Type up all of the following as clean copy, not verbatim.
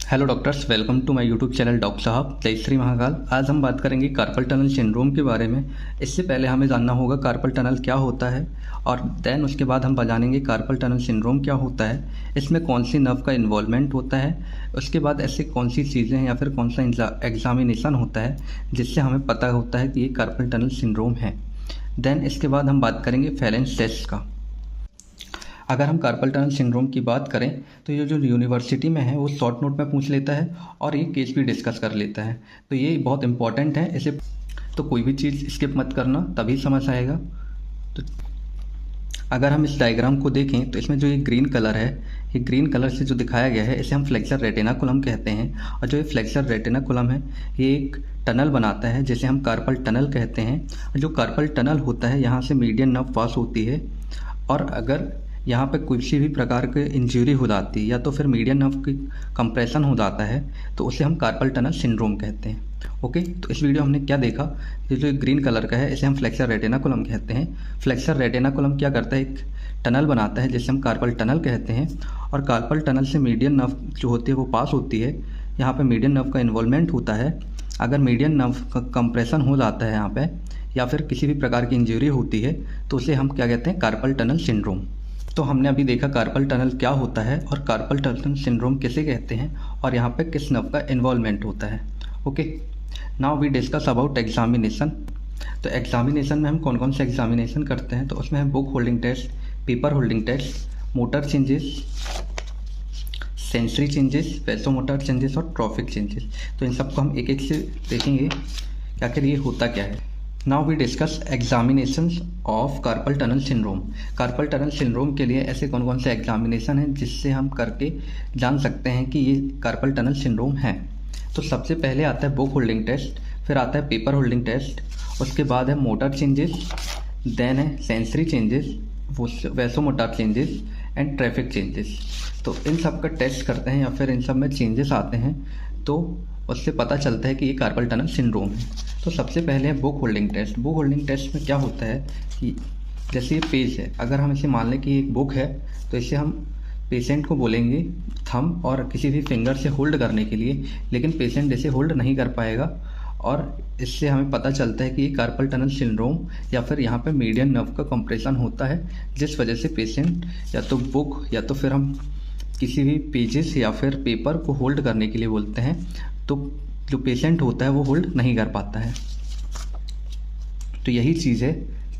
Hello doctors, welcome to my YouTube channel doctor साहब जय श्री महाकाल। आज हम बात करेंगे कार्पल टनल सिंड्रोम के बारे में। इससे पहले हमें जानना होगा कार्पल टनल क्या होता है और देन उसके बाद हम जानेंगे कार्पल टनल सिंड्रोम क्या होता है, इसमें कौन सी नर्व का इन्वॉल्वमेंट होता है, उसके बाद ऐसे कौन सी चीज़ें हैं या फिर कौन सा एग्जामिनेशन होता है जिससे हमें पता होता है कि ये कार्पल टनल सिंड्रोम है। देन इसके बाद हम बात करेंगे फैलेंस टेस्ट का। अगर हम कार्पल टनल सिंड्रोम की बात करें तो ये जो यूनिवर्सिटी में है वो शॉर्ट नोट में पूछ लेता है और ये केस भी डिस्कस कर लेता है, तो ये बहुत इंपॉर्टेंट है। इसे तो कोई भी चीज़ स्किप मत करना, तभी समझ आएगा। तो अगर हम इस डायग्राम को देखें तो इसमें जो ये ग्रीन कलर है, ये ग्रीन कलर से जो दिखाया गया है इसे हम फ्लेक्सर रेटिनाकुलम कहते हैं। और जो ये फ्लेक्सर रेटिनाकुलम है ये एक टनल बनाता है जिसे हम कार्पल टनल कहते हैं। जो कार्पल टनल होता है यहाँ से मीडियन नर्व पास होती है, और अगर यहाँ पे किसी भी प्रकार की इंजरी हो जाती है या तो फिर मीडियन नर्व की कंप्रेशन हो जाता है तो उसे हम कार्पल टनल सिंड्रोम कहते हैं। ओके, तो इस वीडियो हमने क्या देखा, ये जो ग्रीन कलर का है इसे हम फ्लेक्सर रेटिनाकुलम कहते हैं। फ्लेक्सर रेटिनाकुलम क्या करता है, एक टनल बनाता है जिसे हम कार्पल टनल कहते हैं। और कार्पल टनल से मीडियन नर्व जो होती है वो पास होती है। यहाँ पर मीडियन नर्व का इन्वॉल्वमेंट होता है। अगर मीडियन नर्व का कंप्रेशन हो जाता है यहाँ पे या फिर किसी भी प्रकार की इंजरी होती है तो उसे हम क्या कहते हैं, कार्पल टनल सिंड्रोम। तो हमने अभी देखा कार्पल टनल क्या होता है और कार्पल टनल सिंड्रोम किसे कहते हैं और यहाँ पे किस नर्व का इन्वॉल्वमेंट होता है। Okay, now we discuss about examination. तो एग्जामिनेशन में हम कौन कौन से एग्जामिनेशन करते हैं, तो उसमें है book holding test, paper holding test, motor changes, sensory changes, vasomotor changes और ट्रॉफिक चेंजेस। तो इन सबको हम एक एक से देखेंगे कि आखिर ये होता क्या है। Now we discuss examinations of carpal tunnel syndrome. Carpal tunnel syndrome के लिए ऐसे कौन कौन से एग्जामिनेशन हैं जिससे हम करके जान सकते हैं कि ये कार्पल टनल सिंड्रोम है। तो सबसे पहले आता है बुक होल्डिंग टेस्ट, फिर आता है पेपर होल्डिंग टेस्ट, उसके बाद है मोटर चेंजेस, देन है sensory changes, vasomotor changes and traffic changes. तो इन सब का टेस्ट करते हैं या फिर इन सब में चेंजेस आते हैं तो उससे पता चलता है कि ये कार्पल टनल सिंड्रोम है। तो सबसे पहले है book holding test. Book holding test में क्या होता है कि जैसे ये पेज है, अगर हम इसे मान लें कि एक बुक है तो इसे हम पेशेंट को बोलेंगे थंब और किसी भी फिंगर से होल्ड करने के लिए, लेकिन पेशेंट इसे होल्ड नहीं कर पाएगा और इससे हमें पता चलता है कि ये कार्पल टनल सिंड्रोम या फिर यहाँ पे मीडियन नर्व का कंप्रेशन होता है, जिस वजह से पेशेंट या तो बुक या तो फिर हम किसी भी पेजेस या फिर पेपर को होल्ड करने के लिए बोलते हैं, तो जो पेशेंट होता है वो होल्ड नहीं कर पाता है। तो यही चीज़ है,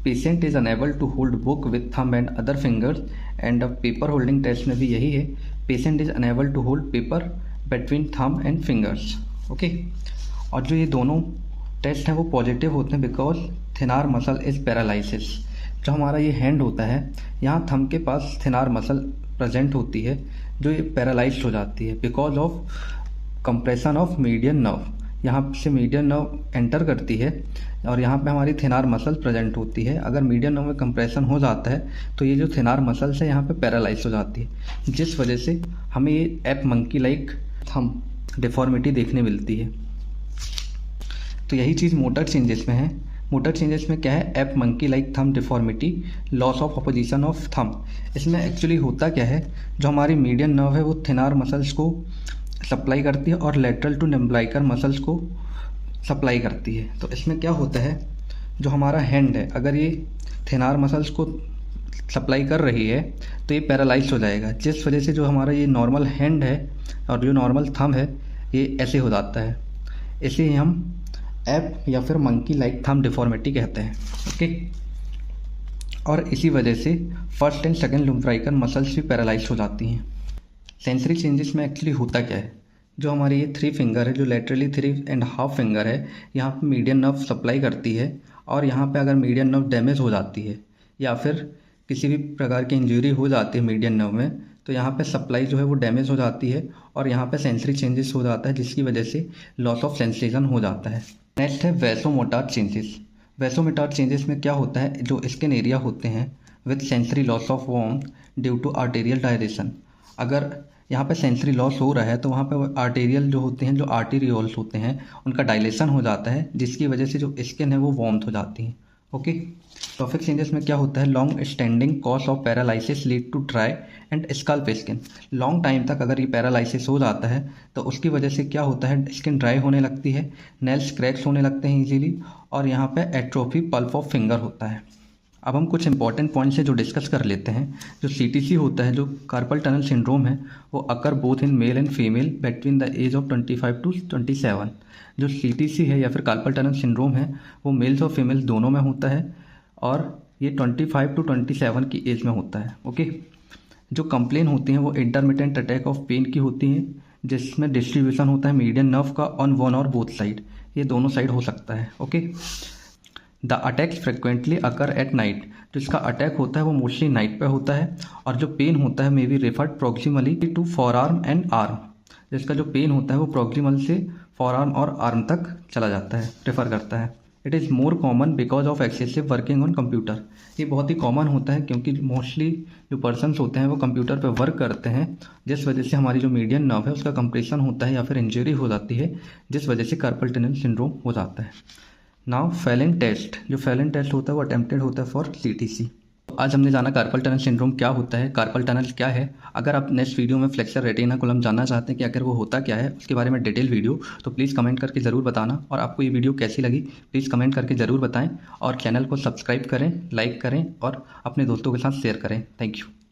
patient is unable to hold book with thumb and other fingers, and paper holding test में भी यही है, patient is unable to hold paper between thumb and fingers. Okay, और जो ये दोनों टेस्ट हैं वो पॉजिटिव होते हैं बिकॉज थिनार मसल इज पैरालिसिस। जो हमारा ये हैंड होता है, यहाँ थंब के पास थिनार मसल प्रेजेंट होती है जो ये पैरालाइज्ड हो जाती है because of compression of median nerve. यहाँ से मीडियन नर्व एंटर करती है और यहाँ पे हमारी थिनार मसल प्रेजेंट होती है। अगर मीडियन नर्व में कंप्रेशन हो जाता है तो ये जो थिनार मसल्स है यहाँ पे पैरालाइज हो जाती है, जिस वजह से हमें ये app monkey like thumb deformity देखने मिलती है। तो यही चीज़ मोटर चेंजेस में है। मोटर चेंजेस में क्या है, app monkey like thumb deformity, loss of opposition of thumb. इसमें एक्चुअली होता क्या है, जो हमारी मीडियन नर्व है वो थिनार मसल्स को सप्लाई करती है और लेटरल टू निम्बलाइकर मसल्स को सप्लाई करती है। तो इसमें क्या होता है, जो हमारा हैंड है अगर ये थिनार मसल्स को सप्लाई कर रही है तो ये पैरालाइज हो जाएगा, जिस वजह से जो हमारा ये नॉर्मल हैंड है और जो नॉर्मल थंब है ये ऐसे हो जाता है। इसे हम एप या फिर मंकी लाइक थंब डिफॉर्मिटी कहते हैं। ओके, और इसी वजह से फर्स्ट एंड सेकेंड लुम्ब्राइकल मसल्स भी पैरालाइज हो जाती हैं। सेंसरी चेंजेस में एक्चुअली होता क्या है, जो हमारी ये 3 फिंगर है, जो लेटरली 3.5 फिंगर है, यहाँ पे मीडियन नर्व सप्लाई करती है और यहाँ पे अगर मीडियन नर्व डैमेज हो जाती है या फिर किसी भी प्रकार की इंजरी हो जाती है मीडियन नर्व में, तो यहाँ पे सप्लाई जो है वो डैमेज हो जाती है और यहाँ पे सेंसरी चेंजेस हो जाता है, जिसकी वजह से लॉस ऑफ सेंसेशन हो जाता है। नेक्स्ट है वैसोमोटर चेंजेस। वैसोमोटर चेंजेस में क्या होता है, जो स्किन एरिया होते हैं with sensory loss of warmth due to arterial dilation. अगर यहाँ पे सेंसरी लॉस हो रहा है तो वहाँ पे आर्टेरियल जो होते हैं, जो आर्टेरियोल्स होते हैं, उनका डायलेशन हो जाता है, जिसकी वजह से जो स्किन है वो वार्म हो जाती है। ओके, ट्रॉफिक चेंजेस में क्या होता है, long standing cause of paralysis lead to dry and scalp skin. Long time तक अगर ये पैरालिसिस हो जाता है तो उसकी वजह से क्या होता है, स्किन ड्राई होने लगती है, नेल्स क्रैक्स होने लगते हैं इजीली, और यहाँ पे एट्रोफी पल्प ऑफ फिंगर होता है। अब हम कुछ इंपॉर्टेंट पॉइंट्स हैं जो डिस्कस कर लेते हैं। जो सीटीसी होता है, जो कार्पल टनल सिंड्रोम है, वो occur both in male and female between the age of 25 to 27। जो सीटीसी है या फिर कार्पल टनल सिंड्रोम है वो मेल्स और फीमेल्स दोनों में होता है और ये 25 टू 27 की एज में होता है। ओके, जो कंप्लेन होती हैं वो इंटरमिटेंट अटैक ऑफ पेन की होती हैं, जिसमें डिस्ट्रीब्यूशन होता है मीडियन नर्व का ऑन वन और बोथ साइड, ये दोनों साइड हो सकता है। Okay, the attacks frequently occur at night. जो इसका अटैक होता है वो मोस्टली नाइट पे होता है, और जो पेन होता है may be referred proximally to forearm and arm. जिसका जो पेन होता है वो प्रोक्सिमल से फॉर आर्म और आर्म तक चला जाता है, रेफर करता है। It is more common because of excessive working on computer. ये बहुत ही कॉमन होता है क्योंकि मोस्टली जो पर्सन्स होते हैं वो कंप्यूटर पे वर्क करते हैं, जिस वजह से हमारी जो मीडियन नर्व है उसका कंप्रेशन होता है या फिर इंजरी हो जाती है, जिस वजह से कार्पल टनल सिंड्रोम हो जाता है। Now Phalen test. जो फेलिन टेस्ट होता है वो अटेम्प्टेड होता है फॉर सीटीसी। आज हमने जाना कार्पल टनल सिंड्रोम क्या होता है, कार्पल टनल क्या है। अगर आप नेक्स्ट वीडियो में फ्लेक्सर रेटिना कॉलम जानना चाहते हैं कि अगर वो होता क्या है, उसके बारे में डिटेल वीडियो, तो प्लीज़ कमेंट करके ज़रूर बताना। और आपको ये वीडियो कैसी लगी प्लीज़ कमेंट करके ज़रूर बताएं, और चैनल को सब्सक्राइब करें, लाइक करें और अपने दोस्तों के साथ शेयर करें। Thank you.